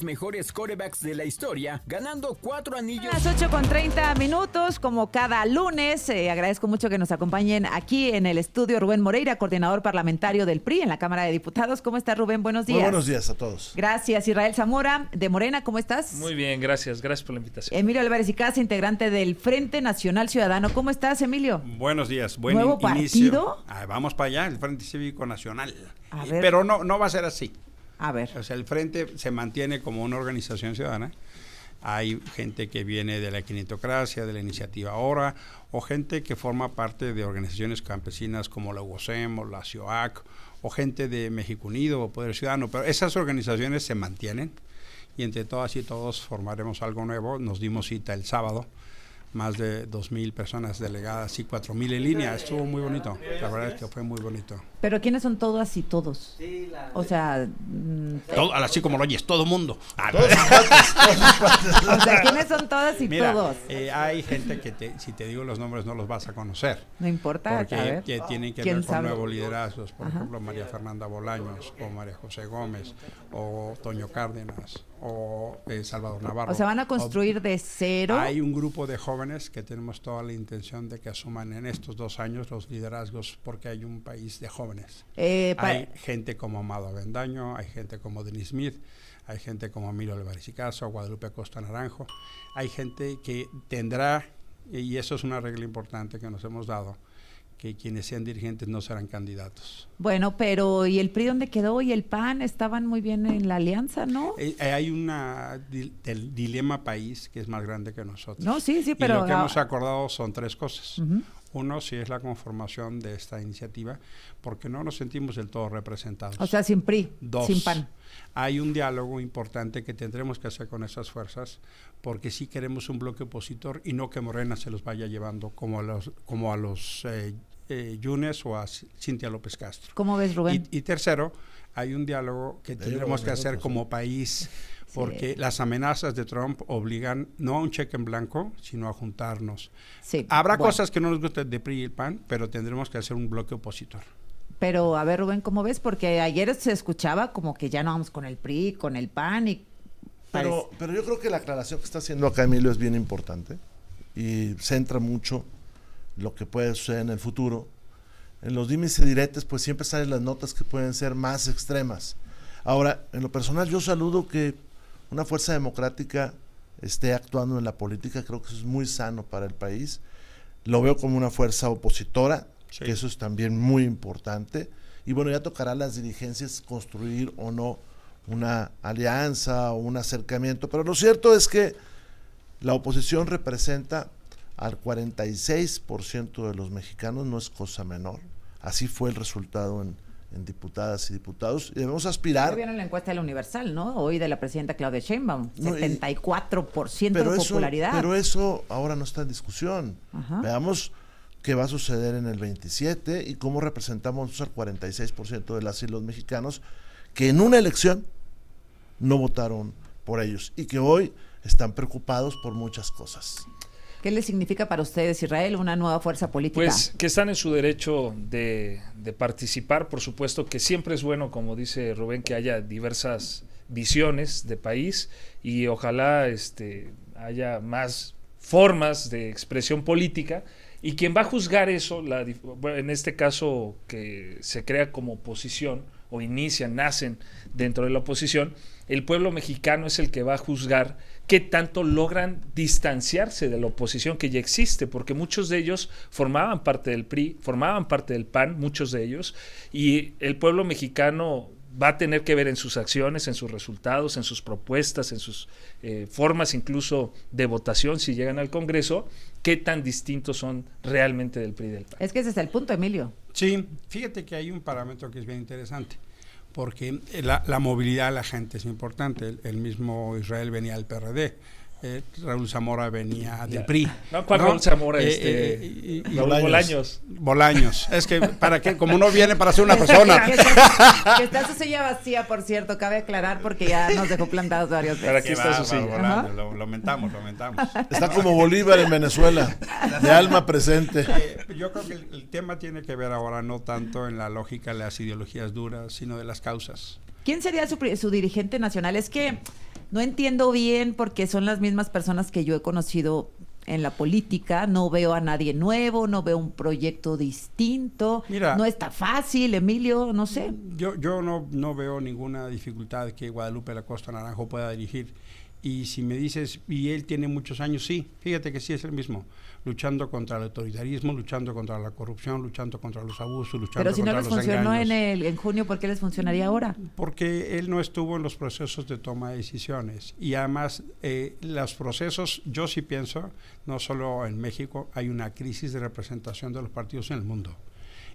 Mejores quarterbacks de la historia, ganando 4 anillos. A las 8:30, como cada lunes. Agradezco mucho que nos acompañen aquí en el estudio Rubén Moreira, coordinador parlamentario del PRI en la Cámara de Diputados. ¿Cómo estás, Rubén? Buenos días. Muy buenos días a todos. Gracias. Israel Zamora, de Morena, ¿cómo estás? Muy bien, gracias por la invitación. Emilio Álvarez y Casa, integrante del Frente Nacional Ciudadano. ¿Cómo estás, Emilio? Buenos días, buen ¿Nuevo inicio. partido? Vamos para allá, el Frente Cívico Nacional. A ver. Pero no va a ser así. A ver. O sea, el Frente se mantiene como una organización ciudadana. Hay gente que viene de la quinetocracia, de la iniciativa Ahora, o gente que forma parte de organizaciones campesinas como la UOCEM o la CIOAC, o gente de México Unido o Poder Ciudadano, pero esas organizaciones se mantienen y entre todas y todos formaremos algo nuevo. Nos dimos cita el sábado, más de 2,000 personas delegadas y 4,000 en línea. Estuvo muy bonito, la verdad es que fue muy bonito. ¿Pero quiénes son todas y todos? O sea... Todo, así como lo oyes, todo mundo. O sea, ¿quiénes son todas y Mira, todos? Hay gente que si te digo los nombres no los vas a conocer. No importa, Porque a ver. que tienen que ¿Quién ver con sabe? nuevos liderazgos. Por Ajá. ejemplo, María Fernanda Bolaños, o María José Gómez, o Toño Cárdenas, o Salvador Navarro. O sea, ¿van a construir de cero? Hay un grupo de jóvenes que tenemos toda la intención de que asuman en estos 2 años los liderazgos, porque hay un país de jóvenes. Hay gente como Amado Avendaño, hay gente como Denis Smith, hay gente como Emilio Álvarez y Caso, Guadalupe Acosta Naranjo. Hay gente que tendrá, y eso es una regla importante que nos hemos dado, que quienes sean dirigentes no serán candidatos. Bueno, pero ¿y el PRI dónde quedó? ¿Y el PAN? Estaban muy bien en la alianza, ¿no? Hay el dilema país que es más grande que nosotros. No, sí, pero... Y lo que hemos acordado son 3 cosas. Uh-huh. Uno, sí es la conformación de esta iniciativa, porque no nos sentimos del todo representados. O sea, sin PRI, 2, sin PAN. hay un diálogo importante que tendremos que hacer con esas fuerzas, porque sí queremos un bloque opositor y no que Morena se los vaya llevando como a los Yunes o a Cintia López Castro. ¿Cómo ves, Rubén? Y tercero, hay un diálogo que tendremos que hacer como país, porque las amenazas de Trump obligan no a un cheque en blanco, sino a juntarnos. Sí, Habrá cosas que no nos gusten de PRI y el PAN, pero tendremos que hacer un bloque opositor. Pero, a ver, Rubén, ¿cómo ves? Porque ayer se escuchaba como que ya no vamos con el PRI, con el PAN y... Pero yo creo que la aclaración que está haciendo acá Emilio es bien importante y centra mucho lo que puede suceder en el futuro. En los dimes y diretes, pues siempre salen las notas que pueden ser más extremas. Ahora, en lo personal, yo saludo que una fuerza democrática esté actuando en la política. Creo que eso es muy sano para el país. Lo veo como una fuerza opositora, sí, que eso es también muy importante. Y bueno, ya tocará a las dirigencias construir o no una alianza o un acercamiento. Pero lo cierto es que la oposición representa al 46% de los mexicanos, no es cosa menor. Así fue el resultado en diputadas y diputados, y debemos aspirar. Ya vieron la encuesta de la Universal, ¿no? Hoy de la presidenta Claudia Sheinbaum, 74% de popularidad. Pero eso ahora no está en discusión. Ajá. Veamos qué va a suceder en el 27 y cómo representamos al 46% de las y los mexicanos que en una elección no votaron por ellos y que hoy están preocupados por muchas cosas. ¿Qué le significa para ustedes, Israel, una nueva fuerza política? Pues que están en su derecho de participar, por supuesto que siempre es bueno, como dice Rubén, que haya diversas visiones de país y ojalá haya más formas de expresión política, y quien va a juzgar eso, en este caso que se crea como oposición o nacen dentro de la oposición, el pueblo mexicano es el que va a juzgar qué tanto logran distanciarse de la oposición que ya existe, porque muchos de ellos formaban parte del PRI, formaban parte del PAN, muchos de ellos, y el pueblo mexicano va a tener que ver en sus acciones, en sus resultados, en sus propuestas, en sus formas incluso de votación si llegan al Congreso, qué tan distintos son realmente del PRI y del PAN. Es que ese es el punto, Emilio. Sí, fíjate que hay un parámetro que es bien interesante, porque la movilidad de la gente es importante. El mismo Israel venía del PRD, Raúl Zamora venía del PRI. No, ¿cuál Raúl Zamora? Bolaños. Es que, ¿para qué? Como no viene para ser una persona. Que está su silla vacía, por cierto, cabe aclarar, porque ya nos dejó plantados varios veces. Pero aquí está su silla. Lo lamentamos. Está como Bolívar en Venezuela, de alma presente. Yo creo que el tema tiene que ver ahora no tanto en la lógica de las ideologías duras, sino de las causas. ¿Quién sería su dirigente nacional? Es que No entiendo bien porque son las mismas personas que yo he conocido en la política, no veo a nadie nuevo, no veo un proyecto distinto, Mira, no está fácil, Emilio, no sé. Yo no veo ninguna dificultad que Guadalupe Lacosta Naranjo pueda dirigir. Y si me dices, y él tiene muchos años, sí, fíjate que sí es el mismo, luchando contra el autoritarismo, luchando contra la corrupción, luchando contra los abusos, luchando Pero si no contra les los funcionó engaños. en junio, ¿por qué les funcionaría ahora? Porque él no estuvo en los procesos de toma de decisiones. Y además, los procesos, yo sí pienso, no solo en México, hay una crisis de representación de los partidos en el mundo.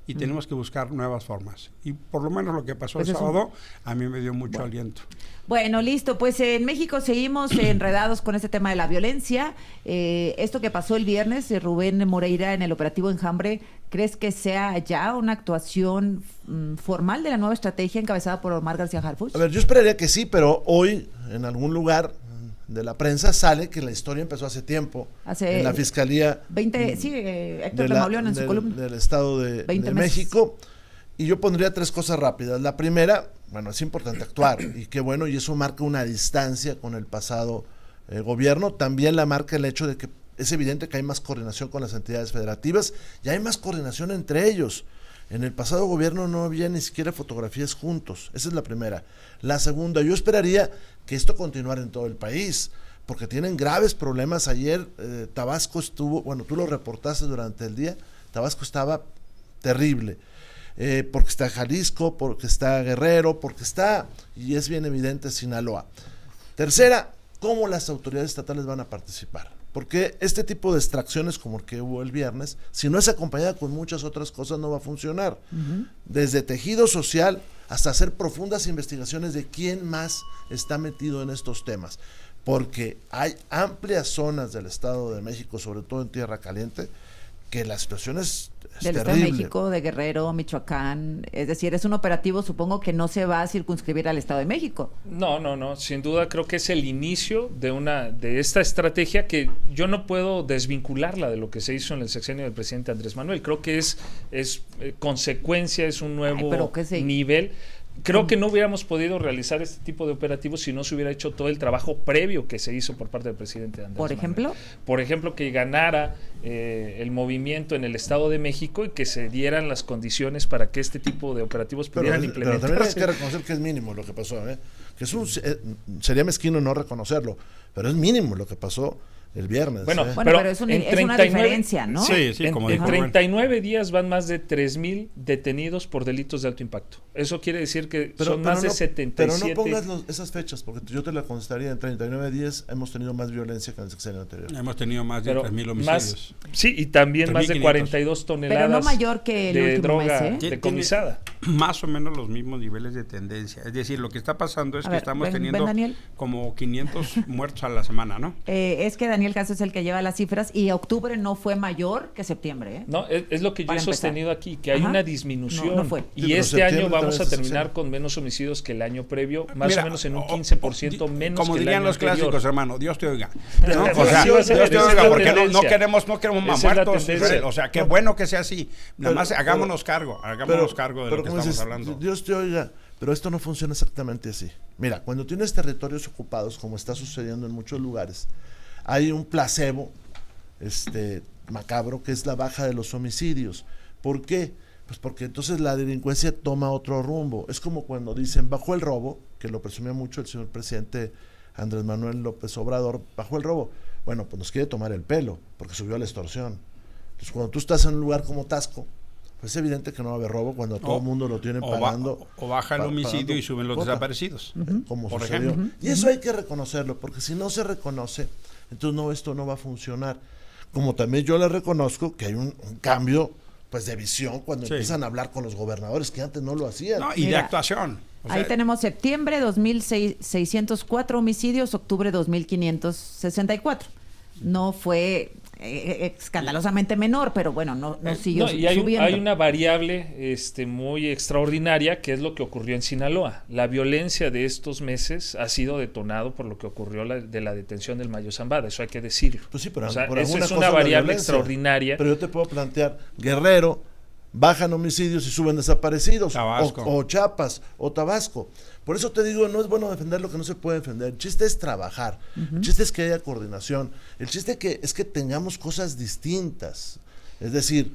Y tenemos que buscar nuevas formas. Y por lo menos lo que pasó Pues el eso. sábado, a mí me dio mucho aliento. Bueno, listo, pues en México seguimos enredados con este tema de la violencia. Esto que pasó el viernes de Rubén Moreira en el operativo Enjambre, ¿crees que sea ya una actuación formal de la nueva estrategia encabezada por Omar García Harfuch? A ver, yo esperaría que sí, pero hoy en algún lugar de la prensa sale que la historia empezó hace tiempo en la Fiscalía Héctor de Mauleón en su columna. del Estado de México. Y yo pondría 3 cosas rápidas. La primera, bueno, es importante actuar y qué bueno, y eso marca una distancia con el pasado gobierno. También la marca el hecho de que es evidente que hay más coordinación con las entidades federativas y hay más coordinación entre ellos. En el pasado gobierno no había ni siquiera fotografías juntos. Esa es la primera. La segunda, yo esperaría que esto continuara en todo el país, porque tienen graves problemas. Ayer Tabasco estuvo, bueno, tú lo reportaste durante el día, Tabasco estaba terrible, porque está Jalisco, porque está Guerrero, porque está, y es bien evidente, Sinaloa. Tercera, ¿cómo las autoridades estatales van a participar? Porque este tipo de extracciones como el que hubo el viernes, si no es acompañada con muchas otras cosas, no va a funcionar. Desde tejido social hasta hacer profundas investigaciones de quién más está metido en estos temas. Porque hay amplias zonas del Estado de México, sobre todo en Tierra Caliente, que la situación es del Estado de México, de Guerrero, Michoacán, es decir, es un operativo, supongo que no se va a circunscribir al Estado de México. No, sin duda creo que es el inicio de esta estrategia que yo no puedo desvincularla de lo que se hizo en el sexenio del presidente Andrés Manuel. Creo que es consecuencia, es un nuevo nivel. Creo que no hubiéramos podido realizar este tipo de operativos si no se hubiera hecho todo el trabajo previo que se hizo por parte del presidente Andrés Manuel. ¿Ejemplo? Por ejemplo, que ganara el movimiento en el Estado de México y que se dieran las condiciones para que este tipo de operativos pudieran implementarse. Pero también hay que reconocer que es mínimo lo que pasó, que sería mezquino no reconocerlo, pero es mínimo lo que pasó el viernes. Bueno, pero es una diferencia, ¿no? Sí, como en 39 días van más de 3,000 detenidos por delitos de alto impacto. Eso quiere decir que son más de 77. Pero no pongas esas fechas, porque yo te la contestaría, en 39 días hemos tenido más violencia que en el sexenio anterior. Hemos tenido más de 3,000 homicidios. Sí, y también más de 42 toneladas pero no mayor que el de último droga mes, decomisada. Más o menos los mismos niveles de tendencia. Es decir, lo que está pasando es que estamos teniendo como 500 muertos a la semana, ¿no? Es que Daniel Caso es el que lleva las cifras y octubre no fue mayor que septiembre. No, es lo que yo he sostenido aquí, que hay una disminución. No fue. Y este año vamos a terminar con menos homicidos que el año previo, más o menos en un 15% menos como que el dirían año los anterior. clásicos, hermano, Dios te oiga. ¿No? O sea, Dios te oiga, porque no queremos más muertos. Es o sea, qué bueno que sea así. Nada más hagámonos cargo de lo que estamos hablando. Dios te oiga, pero esto no funciona exactamente así. Mira, cuando tienes territorios ocupados, como está sucediendo en muchos lugares, hay un placebo macabro, que es la baja de los homicidios. ¿Por qué? Pues porque entonces la delincuencia toma otro rumbo. Es como cuando dicen, bajó el robo, que lo presumía mucho el señor presidente Andrés Manuel López Obrador, bajó el robo. Bueno, pues nos quiere tomar el pelo, porque subió la extorsión. Entonces cuando tú estás en un lugar como Tasco, pues es evidente que no va a haber robo cuando todo el mundo lo tiene pagando. O baja el homicidio y suben los desaparecidos. Como por sucedió. ejemplo. Y eso hay que reconocerlo, porque si no se reconoce, entonces esto no va a funcionar. Como también yo le reconozco que hay un cambio pues de visión cuando empiezan a hablar con los gobernadores, que antes no lo hacían. No, y de actuación. Ahí tenemos septiembre, 2,604 homicidios, octubre 2,564. No fue escandalosamente menor, pero bueno, no siguió subiendo. Hay una variable muy extraordinaria, que es lo que ocurrió en Sinaloa. La violencia de estos meses ha sido detonado por lo que ocurrió de la detención del Mayo Zambada, eso hay que decirlo. Pues sí, pero o sea, por eso alguna es una cosa variable extraordinaria. Pero yo te puedo plantear, Guerrero bajan homicidios y suben desaparecidos, Tabasco. o Chiapas, o Tabasco. Por eso te digo, no es bueno defender lo que no se puede defender. El chiste es trabajar, el chiste es que haya coordinación, el chiste es que tengamos cosas distintas. Es decir,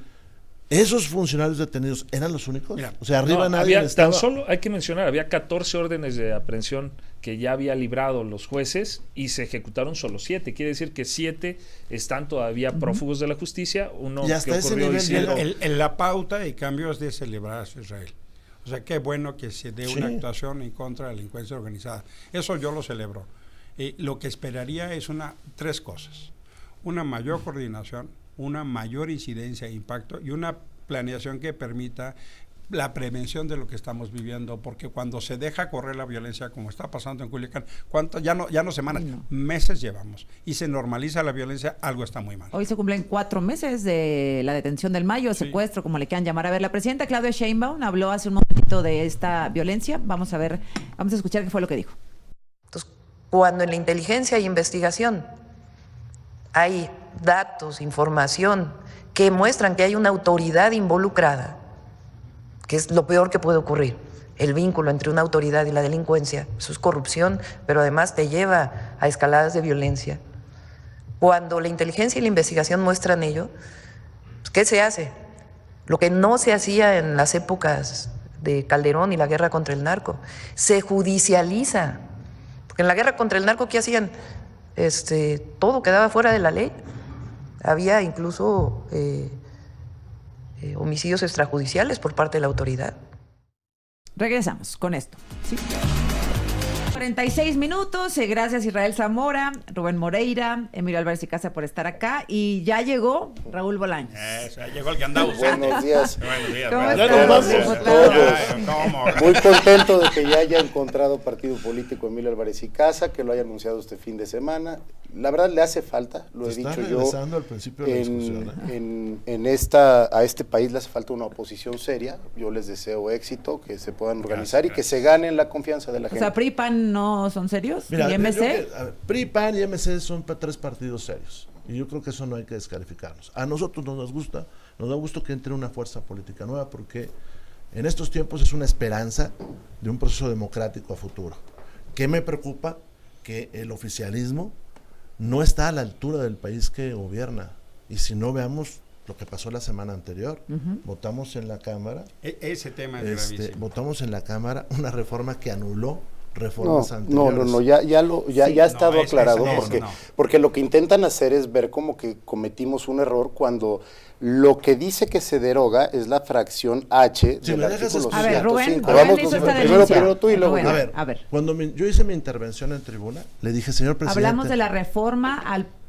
¿esos funcionarios detenidos eran los únicos? Mira, o sea, arriba No, nadie había, estaba. tan solo hay que mencionar, había 14 órdenes de aprehensión que ya había librado los jueces y se ejecutaron solo 7. Quiere decir que 7 están todavía prófugos de la justicia. Uno Y hasta que ese ocurrió nivel Isidro. llegó. La pauta y cambio es de celebrarse, Israel. O sea, qué bueno que se dé una Sí. actuación en contra de la delincuencia organizada. Eso yo lo celebro. Lo que esperaría es tres cosas. Una mayor coordinación, una mayor incidencia e impacto y una planeación que permita la prevención de lo que estamos viviendo, porque cuando se deja correr la violencia como está pasando en Culiacán, ya no semanas, meses llevamos, y se normaliza la violencia, algo está muy mal. Hoy se cumplen 4 meses de la detención del Mayo, secuestro, como le quieran llamar. A ver, la presidenta Claudia Sheinbaum habló hace un momentito de esta violencia. Vamos a escuchar qué fue lo que dijo. Entonces, cuando en la inteligencia e investigación hay datos, información que muestran que hay una autoridad involucrada, que es lo peor que puede ocurrir, el vínculo entre una autoridad y la delincuencia, eso es corrupción, pero además te lleva a escaladas de violencia. Cuando la inteligencia y la investigación muestran ello, pues, ¿qué se hace? Lo que no se hacía en las épocas de Calderón y la guerra contra el narco, se judicializa. Porque en la guerra contra el narco, ¿qué hacían? Todo quedaba fuera de la ley. Había incluso homicidios extrajudiciales por parte de la autoridad. Regresamos con esto. ¿Sí? 46 minutos. Gracias Israel Zamora, Rubén Moreira, Emilio Álvarez y Casa por estar acá. Y ya llegó Raúl Bolaños. Ya llegó el que andaba usando. Buenos días. Buenos días. ¿Cómo buenos estás, días. diputado? ¿Cómo? Muy contento de que ya haya encontrado partido político Emilio Álvarez y Casa, que lo haya anunciado este fin de semana. La verdad le hace falta, lo he dicho yo. Regresando al principio de la discusión, a este país le hace falta una oposición seria. Yo les deseo éxito, que se puedan organizar y que se ganen la confianza de la O gente. sea, PRI, PAN no son serios. Mira, ¿Y yo MC? creo que, a ver, PRI, PAN y MC son 3 partidos serios. Y yo creo que eso no hay que descalificarnos. A nosotros nos da gusto que entre una fuerza política nueva, porque en estos tiempos es una esperanza de un proceso democrático a futuro. ¿Qué me preocupa? Que el oficialismo no está a la altura del país que gobierna. Y si no, veamos lo que pasó la semana anterior. Votamos en la Cámara. Ese tema es gravísimo. Votamos en la Cámara una reforma que anuló reformas anteriores. No, ya ha estado aclarado, no. porque lo que intentan hacer es ver como que cometimos un error cuando lo que dice que se deroga es la fracción H Si del me dejas artículo A ver, Rubén, 105. Rubén Vamos hizo esta primero denuncia. tú y luego Rubén, yo. A ver, ver. cuando yo hice mi intervención en tribuna, le dije, señor presidente... Hablamos de la reforma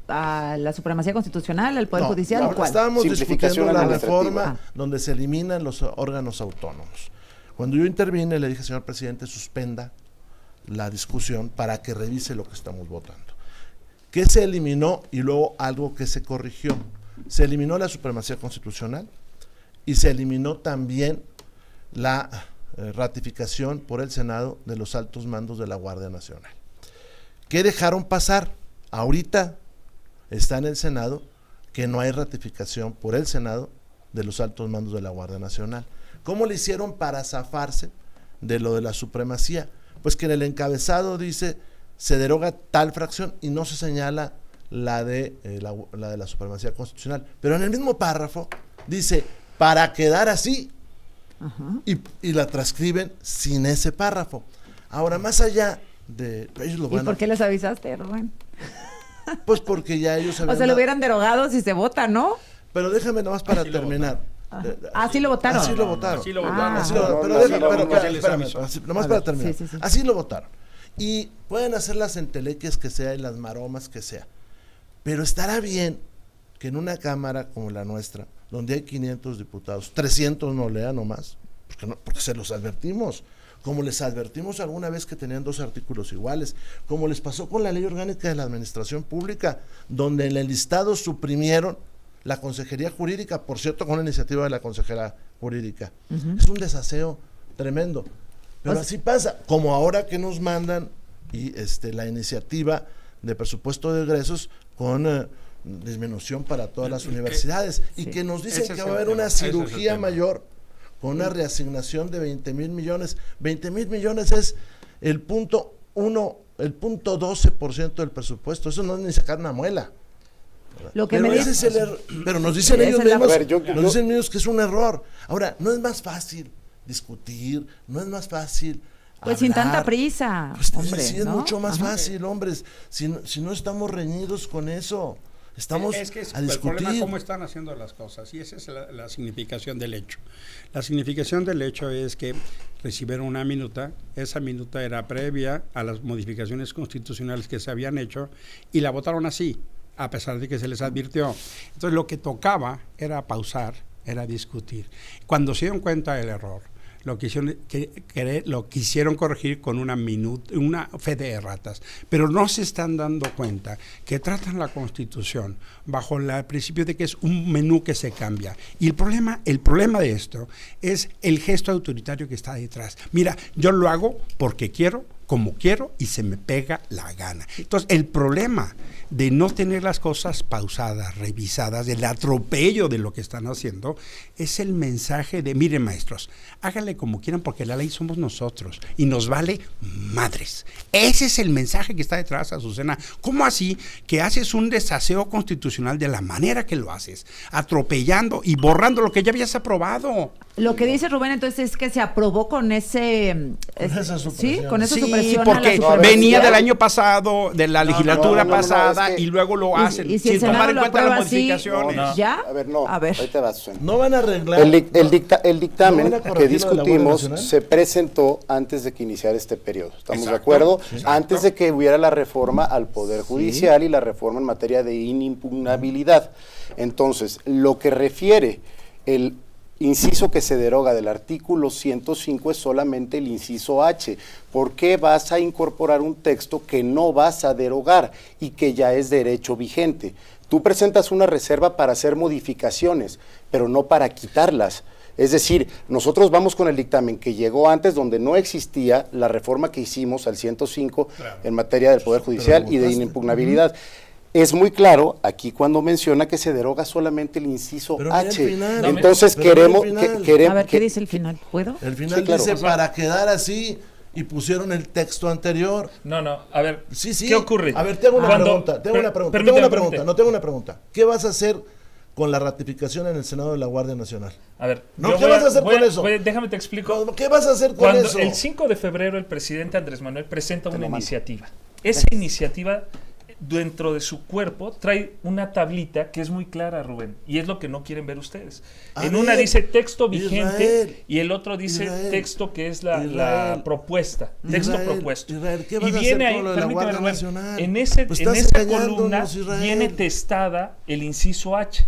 a la supremacía constitucional, al Poder Judicial, ¿o cuál? Estábamos Simplificación discutiendo la administrativa. reforma donde se eliminan los órganos autónomos. Cuando yo intervine, le dije, señor presidente, suspenda la discusión para que revise lo que estamos votando. ¿Qué se eliminó? Y luego algo que se corrigió. Se eliminó la supremacía constitucional y se eliminó también la ratificación por el Senado de los altos mandos de la Guardia Nacional. ¿Qué dejaron pasar? Ahorita está en el Senado que no hay ratificación por el Senado de los altos mandos de la Guardia Nacional. ¿Cómo le hicieron para zafarse de lo de la supremacía? Pues que en el encabezado dice se deroga tal fracción y no se señala la de la supremacía constitucional. Pero en el mismo párrafo dice para quedar así. Y la transcriben sin ese párrafo. Ahora, más allá de... Ellos lo ¿Y van por qué les avisaste, Rubén? Pues porque ya ellos O sea, lo hubieran derogado si se vota, ¿no? Pero déjame nomás para terminar. ¿Así lo votaron? Así lo votaron. Así lo votaron. Así lo votaron. Pero no, déjame, no, pero no, espérame, les espérame, aviso. así, nomás A para ver, terminar. sí. Así lo votaron. Y pueden hacer las entelequias que sea y las maromas que sea. Pero estará bien que en una Cámara como la nuestra, donde hay 500 diputados, 300 no lean nomás, porque se los advertimos. Como les advertimos alguna vez que tenían 2 artículos iguales, como les pasó con la Ley Orgánica de la Administración Pública, donde en el listado suprimieron la Consejería Jurídica, por cierto, con la iniciativa de la Consejera Jurídica. Es un desaseo tremendo. Pero así pasa, como ahora que nos mandan y la iniciativa de presupuesto de egresos con disminución para todas las universidades y que nos dicen ese que es va a el haber tema, una ese es el cirugía tema. mayor con una reasignación de 20,000 millones. 20,000 millones es el punto 12% del presupuesto. Eso no es ni sacar una muela. Lo que Pero, me ese dice, es pero nos dicen Esa ellos es la- mismos, A ver, yo- nos dicen ellos que es un error. Ahora, no es más fácil discutir, no es más fácil pues sin tanta hablar. prisa, Pues, hombre, sí, es ¿no? mucho más Ajá. fácil, hombres. Si no estamos reñidos con eso, estamos es que es a el discutir. problema cómo están haciendo las cosas, y esa es la significación del hecho. La significación del hecho es que recibieron una minuta, esa minuta era previa a las modificaciones constitucionales que se habían hecho, y la votaron así, a pesar de que se les advirtió. Entonces lo que tocaba era pausar, era discutir. Cuando se dieron cuenta del error, lo quisieron corregir con una fe de erratas, pero no se están dando cuenta que tratan la Constitución bajo el principio de que es un menú que se cambia. Y el problema de esto es el gesto autoritario que está detrás. Mira, yo lo hago porque quiero, como quiero, y se me pega la gana. Entonces, el problema de no tener las cosas pausadas, revisadas, del atropello de lo que están haciendo, es el mensaje de, miren maestros, háganle como quieran porque la ley somos nosotros y nos vale madres. Ese es el mensaje que está detrás, Azucena. ¿Cómo así que haces un desaseo constitucional de la manera que lo haces? Atropellando y borrando lo que ya habías aprobado. Lo que dice Rubén entonces es que se aprobó con ese... esa supresión. Sí, con esa Sí, supresión a la porque supremacía. venía del año pasado, de la legislatura no, pasada, es que- y luego lo hacen y si el sin tomar Senado en lo cuenta las aprueba así, modificaciones. No. ¿Ya? A ver, no, A ver. ahí te vas, Susana. No van a arreglar. El dictamen ¿No van a que corregir lo de la Guardia discutimos Nacional? se presentó antes de que iniciara este periodo. ¿Estamos de Exacto, acuerdo? exacto. Antes de que hubiera la reforma al Poder Judicial y la reforma en materia de inimpugnabilidad. Entonces, lo que refiere el inciso que se deroga del artículo 105 es solamente el inciso H. ¿Por qué vas a incorporar un texto que no vas a derogar y que ya es derecho vigente? Tú presentas una reserva para hacer modificaciones, pero no para quitarlas. Es decir, nosotros vamos con el dictamen que llegó antes, donde no existía la reforma que hicimos al 105 en materia del Poder Judicial y de votaste. inimpugnabilidad. Es muy claro aquí cuando menciona que se deroga solamente el inciso Pero mira el H. final. Entonces Pero mira el queremos final. A ver, ¿qué dice el final? ¿Puedo? El final Sí, claro. dice para quedar así y pusieron el texto anterior. No, a ver, Sí. ¿qué ocurre? A ver, te hago una Cuando- pregunta. Te hago una pregunta. permíteme, Tengo una permíteme. pregunta. No tengo una pregunta. ¿Qué vas a hacer con la ratificación en el Senado de la Guardia Nacional? A ver, No, yo ¿qué voy vas a hacer con eso? déjame te explico. ¿Qué vas a hacer con Cuando eso? el 5 de febrero el presidente Andrés Manuel presenta una lo mando. iniciativa. Esa iniciativa dentro de su cuerpo trae una tablita que es muy clara, Rubén, y es lo que no quieren ver ustedes. A En ver, una dice texto vigente Israel, y el otro dice Israel, texto que es la Israel, propuesta, texto Israel, propuesto. Israel, ¿qué y vas a viene hacer ahí, con lo de la permíteme, Guardia Rubén, Nacional? en Pues esa estás columna engañándonos, Israel. viene testada el inciso H.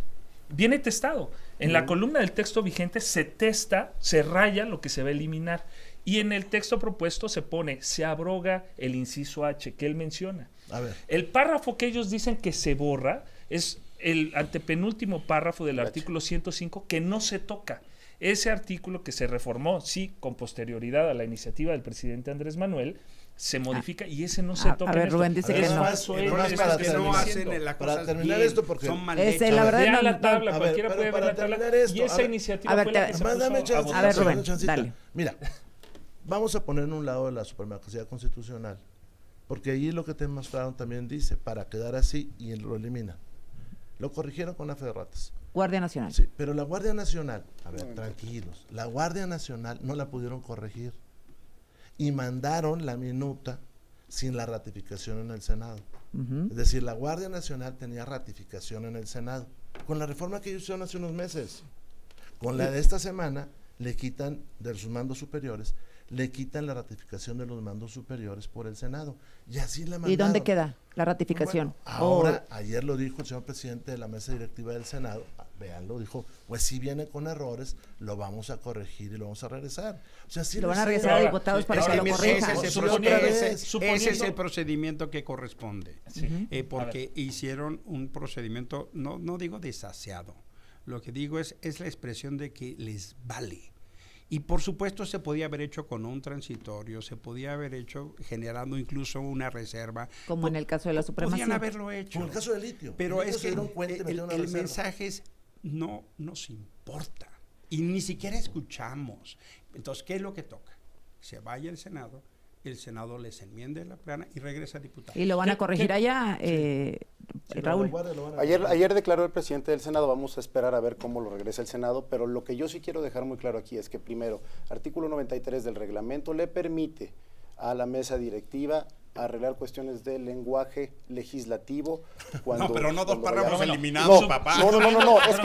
Viene testado. En la columna del texto vigente se testa, se raya lo que se va a eliminar. Y en el texto propuesto se pone, se abroga el inciso H que él menciona. A ver. El párrafo que ellos dicen que se borra es el antepenúltimo párrafo del artículo 105 que no se toca. Ese artículo que se reformó, sí, con posterioridad a la iniciativa del presidente Andrés Manuel, se modifica y ese no se toca. a ver, en esto. Rubén dice que Eso no. es, El El problema es es para que no terminar. hacen las Para cosas terminar bien, esto, porque- son mal Ese, hechas. la verdad, Vean no, la no, tabla, a ver, cualquiera pero puede ver para la tabla. terminar esto, Y a esa ver, iniciativa a ver, fue la que se Más puso dame a chance, A ver, votación. Rubén, chancita. dale. Mira, vamos a poner en un lado de la supremacía constitucional, porque allí lo que te mostraron también dice, para quedar así, y lo eliminan. Lo corrigieron con una fe de ratas. Guardia Nacional. Sí, pero la Guardia Nacional, a ver, tranquilos, la Guardia Nacional no la pudieron corregir y mandaron la minuta sin la ratificación en el Senado. Es decir, la Guardia Nacional tenía ratificación en el Senado. Con la reforma que ellos hicieron hace unos meses, con la de esta semana, le quitan de sus mandos superiores, le quitan la ratificación de los mandos superiores por el Senado. Y así la mandaron. ¿Y dónde queda la ratificación? Bueno, ahora, ayer lo dijo el señor presidente de la mesa directiva del Senado, véanlo, dijo, pues si viene con errores, lo vamos a corregir y lo vamos a regresar. O sea, sí Lo van a sé. regresar a Ahora, diputados para Es que que lo mira, corrijan. ese es el Otra vez. ese es el procedimiento que corresponde. Sí. Porque hicieron un procedimiento, no digo desaseado, lo que digo es la expresión de que les vale. Y por supuesto se podía haber hecho con un transitorio, se podía haber hecho generando incluso una reserva. Como en el caso de la supremacía. Podían haberlo hecho. Como el caso del litio. Pero El litio es se que dieron cuenta y metieron una el reserva. mensaje es, no nos importa. Y ni siquiera escuchamos. Entonces, ¿qué es lo que toca? Se vaya al Senado, el Senado les enmiende la plana y regresa a diputados. Y lo van a corregir allá, Raúl. Ayer declaró el presidente del Senado, vamos a esperar a ver cómo lo regresa el Senado, pero lo que yo sí quiero dejar muy claro aquí es que primero, artículo 93 del reglamento le permite a la mesa directiva arreglar cuestiones de lenguaje legislativo cuando... No, pero no dos párrafos vayamos. eliminados, No, papá. no, es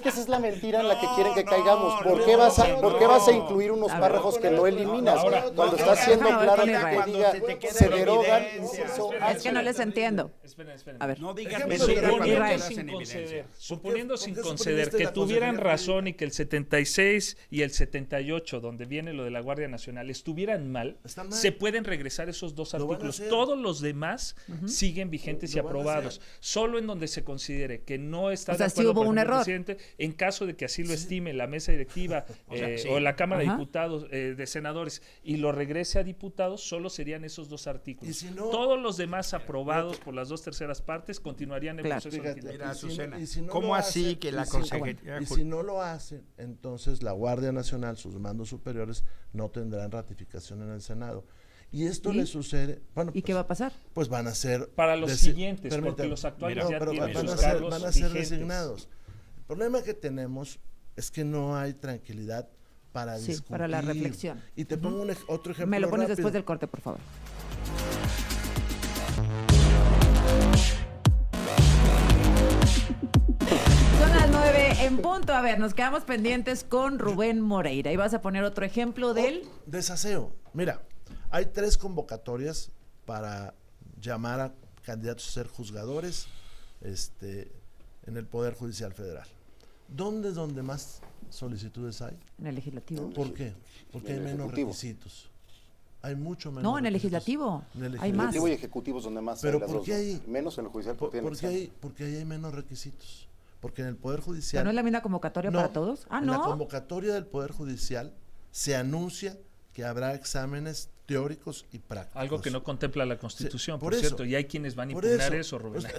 que esa es la mentira en la que quieren que caigamos. ¿Por qué vas a incluir unos A ver. párrafos que no eliminas? Ahora, Cuando ahora, está siendo déjame ver claro con Israel. que diga, Cuando se te se queda derogan... evidencia. Es que no les entiendo. Esperen. A ver. No digas Ejemplo, mentiras cuando Israel. quedas en evidencia. Suponiendo ¿Por sin qué conceder suprimiste que la tuvieran Consejería razón y que el 76 y el 78, donde viene lo de la Guardia Nacional, estuvieran mal, Están mal. se pueden regresar esos dos Lo van a artículos. hacer. Todos los demás siguen vigentes y Lo van a aprobados. hacer. Solo en donde se considere que no está O sea, de sí acuerdo hubo por un ejemplo, el error. presidente, en caso de que así lo estime la mesa directiva o la Cámara de Ajá. Diputados, de senadores, y lo regrese a diputados, solo serían esos dos artículos. Y si no- Todos los demás aprobados por las 2/3 partes continuarían el Claro. proceso Fíjate, legislativo. Mira, y si Azucena, y si no ¿cómo lo así hacen, que la y si- Consejería Y si no lo hacen, entonces la Guardia Nacional, sus mandos superiores, no tendrán ratificación en el Senado. Y esto ¿Y? le sucede... Bueno, ¿Y qué va a pasar? Pues van a ser... Para los desi- siguientes, porque permítame. los actuales No, ya pero tienen van sus a ser, cargos van a ser vigentes. designados. El problema que tenemos es que no hay tranquilidad para Sí, discutir. para la reflexión. Y te pongo otro ejemplo Me lo pones rápido. después del corte, por favor. Son las 9 en punto. A ver, nos quedamos pendientes con Rubén Moreira. ¿Y vas a poner otro ejemplo de él? Desaseo. Mira, hay 3 convocatorias para llamar a candidatos a ser juzgadores en el Poder Judicial Federal. ¿Dónde es donde más solicitudes hay? En el legislativo. ¿Por qué? Porque En hay el menos Ejecutivo. requisitos. Hay mucho menos No, en el requisitos. legislativo. En el Hay más. Ejecutivo y ejecutivos donde más Pero hay las ¿por dos, qué ¿no? ahí? Menos en el judicial porque tiene examen. Porque ahí hay menos requisitos. Porque en el Poder ¿Pero Judicial... no es la misma convocatoria No, para todos? Ah, en la no. convocatoria del Poder Judicial se anuncia que habrá exámenes teóricos y prácticos. Algo que no contempla la Constitución, Sí, por eso. cierto, y hay quienes van a Por impugnar eso, Rubén. O sea,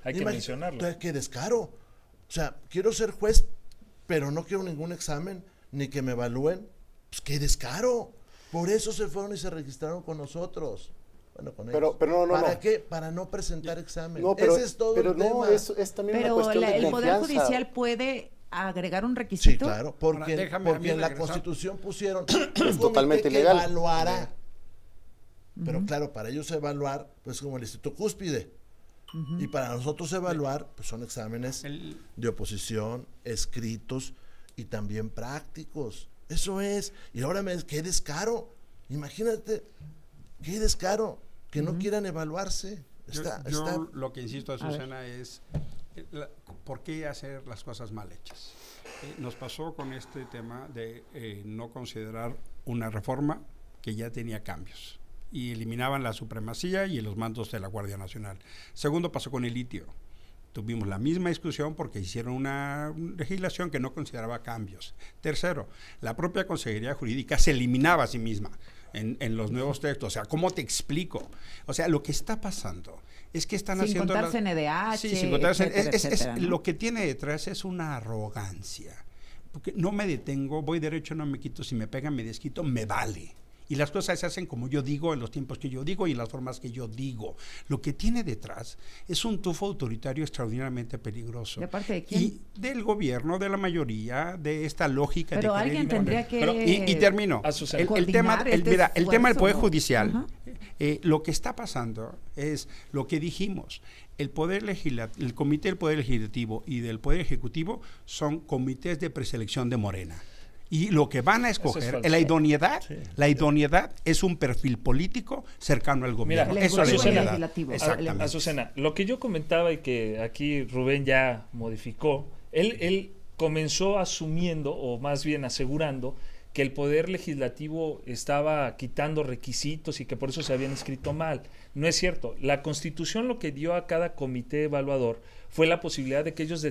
hay que mencionarlo. Qué descaro. O sea, quiero ser juez, pero no quiero ningún examen, ni que me evalúen. Pues qué descaro. Por eso se fueron y se registraron con nosotros. Bueno, con ellos. pero no, ¿Para no. qué? Para no presentar examen. No, pero, Ese es todo pero el no, tema. es también una Pero cuestión de el Poder confianza. Judicial puede agregar un Sí, requisito. claro, porque, Ahora, déjame a mí porque en la regresar. Constitución pusieron un totalmente comité que ilegal. evaluará. Pero claro, para ellos evaluar, pues como el Instituto Cúspide. Y para nosotros evaluar, pues son exámenes de oposición, escritos y también prácticos. Eso es. Y ahora qué descaro. Imagínate, qué descaro que no quieran evaluarse. Yo lo que insisto, Azucena, es ¿por qué hacer las cosas mal hechas? Nos pasó con este tema de no considerar una reforma que ya tenía cambios y eliminaban la supremacía y los mandos de la Guardia Nacional. Segundo, pasó con el litio. Tuvimos la misma discusión porque hicieron una legislación que no consideraba cambios. Tercero, la propia Consejería Jurídica se eliminaba a sí misma en los nuevos textos. O sea, ¿cómo te explico? O sea, lo que está pasando es que están Sin haciendo... contar CNDH, Sí, sin contar etcétera, etcétera, ¿no? Lo que tiene detrás es una arrogancia. Porque no me detengo, voy derecho, no me quito, si me pegan, me desquito, me vale. Y las cosas se hacen como yo digo, en los tiempos que yo digo y en las formas que yo digo. Lo que tiene detrás es un tufo autoritario extraordinariamente peligroso. ¿De parte de quién? Y del gobierno, de la mayoría, de esta lógica Pero de alguien tendría que... Pero- y termino. Azucena. El tema, coordinar este el tema del Poder esfuerzo. Judicial, Ajá. lo que está pasando es lo que dijimos. El Comité del Poder Legislativo y del Poder Ejecutivo son comités de preselección de Morena. Y lo que van a escoger, falso. la idoneidad es un perfil político cercano al gobierno. Mira, Eso es la Ejecutivo y idoneidad. Legislativo. Exactamente. Azucena, lo que yo comentaba y que aquí Rubén ya modificó, él comenzó asumiendo, o más bien asegurando, que el Poder Legislativo estaba quitando requisitos y que por eso se habían escrito mal. No es cierto. La Constitución lo que dio a cada comité evaluador fue la posibilidad de que ellos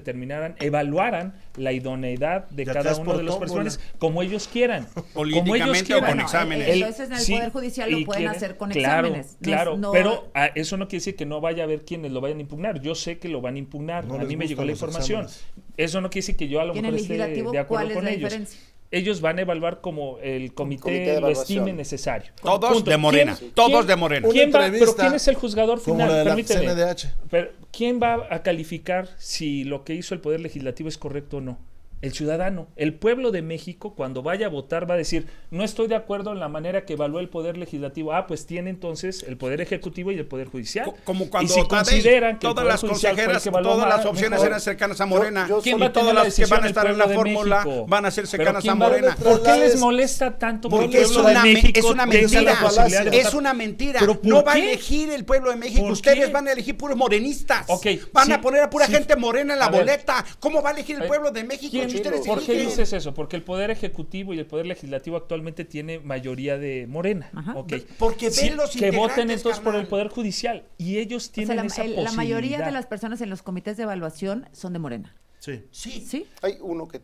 evaluaran la idoneidad de Ya cada estás uno por de los tómbola. personajes como ellos quieran. Políticamente o con exámenes. Entonces en el Poder Judicial lo pueden hacer con exámenes. Claro, No, pero eso no quiere decir que no vaya a haber quienes lo vayan a impugnar. Yo sé que lo van a impugnar. No A les mí me llegó la gustan los información. exámenes. Eso no quiere decir que yo a lo ¿Y en mejor el esté legislativo de acuerdo cuál es con la ellos. diferencia? Ellos van a evaluar como el comité comité de lo evaluación. estime necesario. Todos Punto. de Morena, ¿Quién- todos quién- de Morena. Una ¿Quién va, pero entrevista quién es el juzgador como final? la de la Permíteme. CNDH. Pero ¿quién va a calificar si lo que hizo el Poder Legislativo es correcto o no? El ciudadano. El pueblo de México, cuando vaya a votar, va a decir, no estoy de acuerdo en la manera que evaluó el Poder Legislativo. Pues tiene entonces el Poder Ejecutivo y el Poder Judicial. Como cuando y si Tadei, consideran que el todas Poder las Judicial fue el consejeras, que evaluó todas las más, opciones mejor. eran cercanas a Morena. ¿Quién y va a tener todas la las que van decisión? a El estar en la pueblo de fórmula México. van a ser Pero cercanas a ¿quién va a Morena. detrás? ¿Por qué les molesta tanto? Porque que el es pueblo de una, México es una tenga mentira. la posibilidad de Es votar? una mentira. ¿Pero por No va a qué? elegir el pueblo de México. ¿Por Ustedes qué? van a elegir puros morenistas. Ok, Van sí, a poner a pura sí. gente morena en la A ver. boleta. ¿Cómo va a elegir el pueblo de México ¿Quién? si ustedes ¿Por qué eligen? dices eso? Porque el Poder Ejecutivo y el Poder Legislativo actualmente tiene mayoría de Morena. Ajá. Ok. Porque ven los que voten integrantes, entonces por el carnal. Poder Judicial y ellos O sea, tienen esa posibilidad. la mayoría de las personas en los comités de evaluación son de Morena. Sí. Sí. ¿Sí? Hay uno que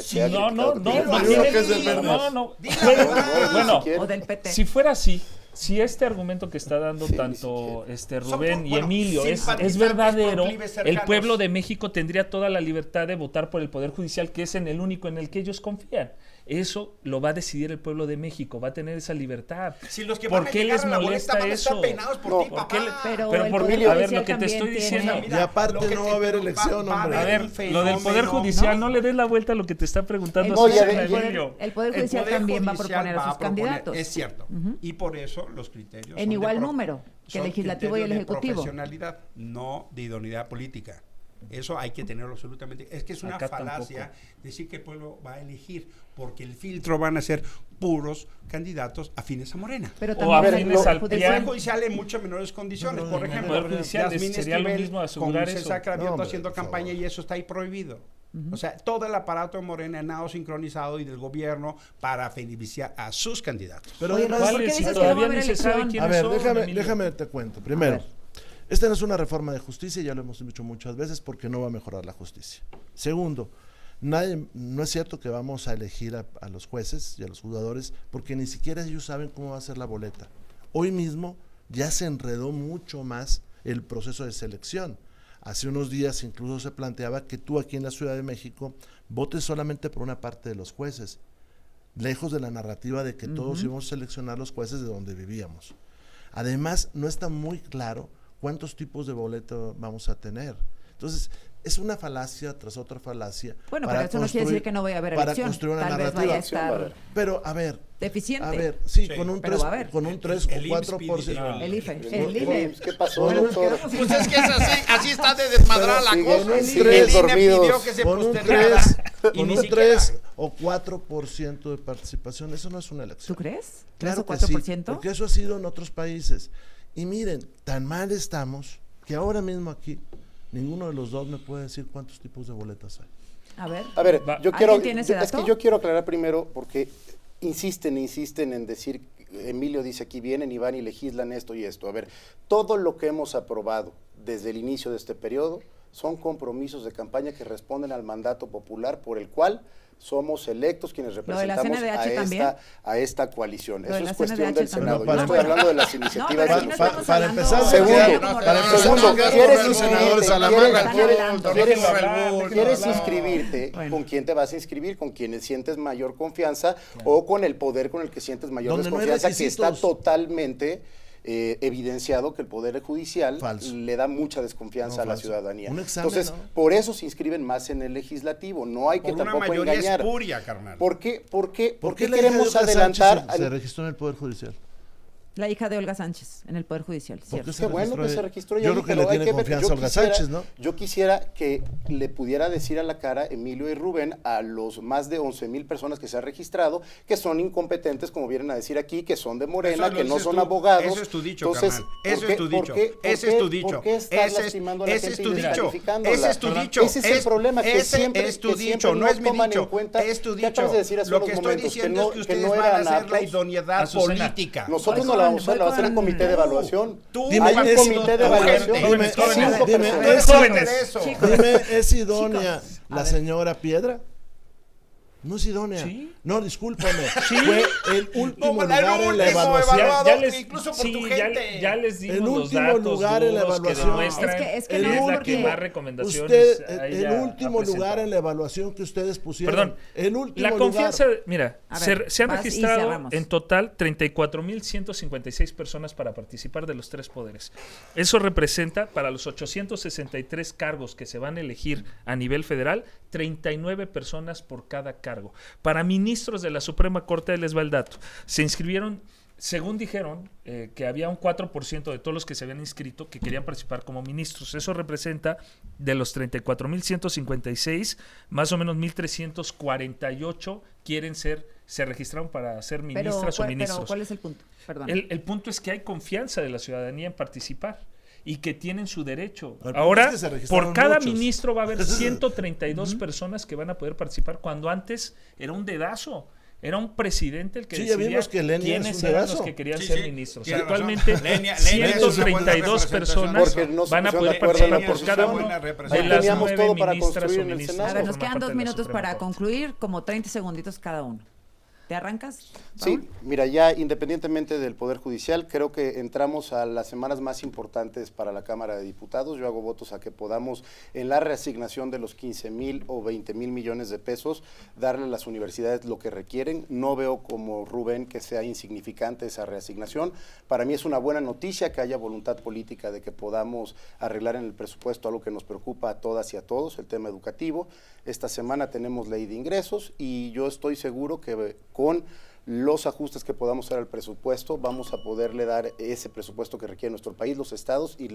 Sí, ha No, criticado que tiene no, más. no, Creo que es del no, Verde. no. Di la verdad. Bueno, Si quiere. O del PT. si fuera así, si este argumento que está dando Sí, tanto ni Rubén y bueno, Emilio es simpatizantes, verdadero, proclives el cercanos. pueblo de México tendría toda la libertad de votar por el Poder Judicial, que es en el único en el que ellos confían. Eso lo va a decidir el pueblo de México, va a tener esa libertad. Si los que ¿Por van a qué llegar les a la boleta molesta van a estar eso? peinados por No, ti, ¿por papá. qué le- Pero Pero el por Poder a ver, Judicial lo que te estoy también diciendo, tiene- Y aparte no va a haber elección, hombre. A ver, lo del Poder Judicial, no le des la vuelta a lo que te está preguntando. El No, ya Susana ve- ya- Emilio. El Poder Judicial también va a proponer a sus candidatos. Es cierto. Y por eso los criterios En son de igual número que el son legislativo y el criterios de ejecutivo. profesionalidad, no de idoneidad política. Eso hay que tenerlo absolutamente. Es que es una Acá falacia tampoco. decir que el pueblo va a elegir, porque el filtro van a ser puros candidatos afines a Morena. Pero O también afines al El PRI. Poder Judicial en muchas menores condiciones. Por ejemplo, Poder Judicial Yasmín sería lo Esquivel mismo asegurar con eso. César Cravioto No, hombre, haciendo por campaña favor. y eso está ahí prohibido. O sea, todo el aparato de Morena nada sincronizado y del gobierno para beneficiar a sus candidatos. Pero Oye, además- ¿por qué ¿Cuáles? Si dices que no va a todavía haber ni se sabe elección? quiénes A ver, son, Emilio. déjame te cuento. Primero, esta no es una reforma de justicia, ya lo hemos dicho muchas veces, porque no va a mejorar la justicia. Segundo, no es cierto que vamos a elegir a los jueces y a los juzgadores, porque ni siquiera ellos saben cómo va a ser la boleta. Hoy mismo ya se enredó mucho más el proceso de selección. Hace unos días incluso se planteaba que tú aquí en la Ciudad de México votes solamente por una parte de los jueces, lejos de la narrativa de que todos íbamos a seleccionar los jueces de donde vivíamos. Además, no está muy claro cuántos tipos de boleto vamos a tener. Entonces, es una falacia tras otra falacia. Bueno, para pero eso no quiere decir que no vaya a haber para elección. construir una Tal vez narrativa. vaya a estar Pero, a ver, deficiente. sí, Sí, con un pero 3, va a haber. con un 3 El o 4%. IMSS El IFE. No, El INE. ¿Qué pasó, Bueno, doctor? Pues es que es así está de desmadrada la Pero cosa. siguen El tres INE dormidos. pidió que se Con un postergara 3, y con ni un siquiera- 3 o 4% de participación, eso no es una elección. ¿Tú crees? Claro ¿3 o que sí, 4%? porque eso ha sido en otros países. Y miren, tan mal estamos que ahora mismo aquí ninguno de los dos me puede decir cuántos tipos de boletas hay. A ver. A ver, Va. yo ¿Alguien quiero, tiene ese es que dato? yo quiero aclarar primero porque insisten en decir, Emilio dice aquí vienen y van y legislan esto y esto. A ver, todo lo que hemos aprobado desde el inicio de este periodo son compromisos de campaña que responden al mandato popular por el cual somos electos quienes Lo de la representamos CNDH también. a esta coalición. Lo de Eso la es cuestión CNDH del también. Senado. No, Yo estoy para- hablando de las No, iniciativas pero de aquí no los... estamos para hablando empezar, de Segundo, algo como para organización. empezar, Segundo, no, ¿quieres no, inscribirte? senadores a la ¿Quieres- manga, quieres- déjenlo quieres- hablar, ¿Quieres déjenlo inscribirte? Bueno. ¿Con quién te vas a inscribir? ¿Con quienes sientes mayor confianza? ¿O con el poder con el que sientes mayor Donde no hay desconfianza? Que está requisitos. totalmente evidenciado que el Poder Judicial Falso. le da mucha desconfianza No, a la falso. ciudadanía. Un examen, Entonces, ¿no? por eso se inscriben más en el legislativo. No hay que Por una tampoco mayoría engañar. espuria, carnal. ¿Por qué ¿Por qué la hija queremos de Olga adelantar? Sánchez se registró en el Poder Judicial? La hija de Olga Sánchez en el Poder Judicial, ¿Por ¿cierto? qué Qué bueno que se registró Yo ella, creo que pero le hay tiene que ver. confianza a Olga Sánchez, ¿no? Yo quisiera que le pudiera decir a la cara Emilio y Rubén a los más de 11,000 personas que se han registrado que son incompetentes, como vienen a decir aquí, que son de Morena, Eso lo que no dices son tú. abogados. Eso es tu dicho, Entonces, carnal. ¿por Eso qué- es tu por dicho. qué- por Ese es qué- tu dicho. ¿Por qué estás Ese es- lastimando a la ese gente es tu y dicho. descalificándola? Ese es tu dicho. Ese es el problema, que ese siempre, es tu que siempre dicho, no es mi toman en dicho. cuenta. Es tu ¿Qué acabas dicho. de decir hace Lo unos que estoy momentos? diciendo es que no ustedes van eran a hacer la aptos. idoneidad Azucena. política. Nosotros no la vamos a hacer, la va a hacer un comité de evaluación. Dime, Hay un es- comité de evaluación. Dime, Cinco dime, personas. dime, ¿es idónea la señora Piedra? No es idónea. ¿Sí? No, discúlpame. Fue el último No, lugar en la último evaluación. evaluado, incluso por tu ya- gente. ya les dimos El los último datos lugar en la duros que evaluación. demuestran Es que El no es la porque- que más recomendaciones Usted, haya el último presentado. lugar en la evaluación que ustedes pusieron. Perdón, El último la confianza, lugar. mira, A ver, se han vas y registrado cerramos. en total 34.156 personas para participar de los 3 poderes. Eso representa para los 863 cargos que se van a elegir a nivel federal, 39 personas por cada cargo. Para ministros de la Suprema Corte, les va el dato. Se inscribieron, según dijeron, que había un 4% de todos los que se habían inscrito que querían participar como ministros. Eso representa de los 34.156, más o menos 1.348 se registraron para ser ministras o ministros. Pero ¿cuál es el punto? Perdón. El punto es que hay confianza de la ciudadanía en participar y que tienen su derecho. El punto Ahora, es que se registraron por cada muchos. ministro va a haber 132 personas que van a poder participar, cuando antes era un dedazo. Era un presidente el que Sí, ya decidía vimos que Lenia quiénes es un eran dedazo. los que querían Sí, ser sí, ministros. tiene Actualmente, razón. Lenia es una buena 132 representación. personas Porque no se van a pusieron poder de acuerdo en la participar por cada posición. uno Buena de representación. las Teníamos 9 todo para ministras o construir en el ministros. Senado. A que ver, nos forman quedan parte 2 de la minutos Suprema para Corte. concluir, como 30 segunditos cada uno. ¿Te arrancas, Sí, Raúl? mira, ya independientemente del Poder Judicial, creo que entramos a las semanas más importantes para la Cámara de Diputados. Yo hago votos a que podamos, en la reasignación de los 15,000 o 20,000 millones de pesos, darle a las universidades lo que requieren. No veo como Rubén que sea insignificante esa reasignación. Para mí es una buena noticia que haya voluntad política de que podamos arreglar en el presupuesto algo que nos preocupa a todas y a todos, el tema educativo. Esta semana tenemos ley de ingresos y yo estoy seguro que con los ajustes que podamos hacer al presupuesto, vamos a poderle dar ese presupuesto que requiere nuestro país, los estados y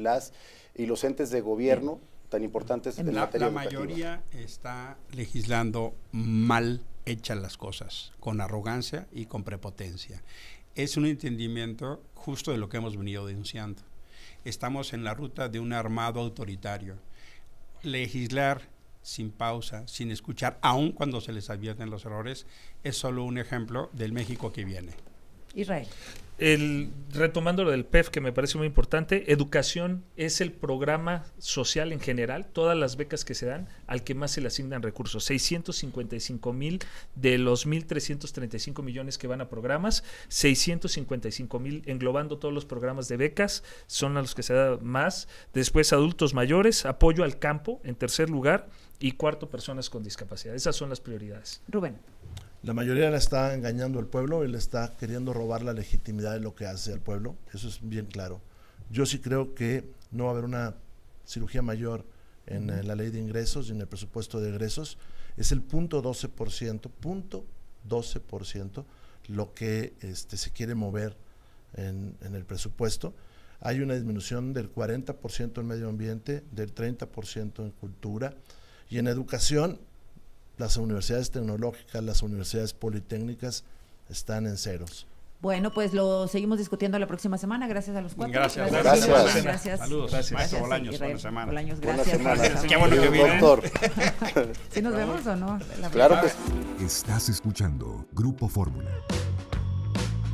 los entes de gobierno tan importantes en materia La educativa. mayoría está legislando mal hechas las cosas, con arrogancia y con prepotencia. Es un entendimiento justo de lo que hemos venido denunciando. Estamos en la ruta de un armado autoritario. Legislar sin pausa, sin escuchar, aun cuando se les advierten los errores, es solo un ejemplo del México que viene. Israel. Retomando lo del PEF, que me parece muy importante, educación es el programa social en general, todas las becas que se dan, al que más se le asignan recursos. 655,000 de los 1.335 millones que van a programas, 655,000 englobando todos los programas de becas, son a los que se da más. Después adultos mayores, apoyo al campo en tercer lugar, y cuarto, personas con discapacidad. Esas son las prioridades. Rubén. La mayoría le está engañando al pueblo y le está queriendo robar la legitimidad de lo que hace al pueblo. Eso es bien claro. Yo sí creo que no va a haber una cirugía mayor en la ley de ingresos y en el presupuesto de egresos. Es el 0.12% lo que se quiere mover en el presupuesto. Hay una disminución del 40% en medio ambiente, del 30% en cultura y en educación. Las universidades tecnológicas, las universidades politécnicas están en ceros. Bueno, pues lo seguimos discutiendo la próxima semana. Gracias a los cuatro. Gracias. Gracias. Gracias. Saludos. Gracias. Maestro Bolaños, Israel. buena semana. Bolaños, Buena gracias. semana. Qué bueno que vine. Doctor. ¿Sí nos vemos o no? Claro que sí. Estás escuchando Grupo Fórmula.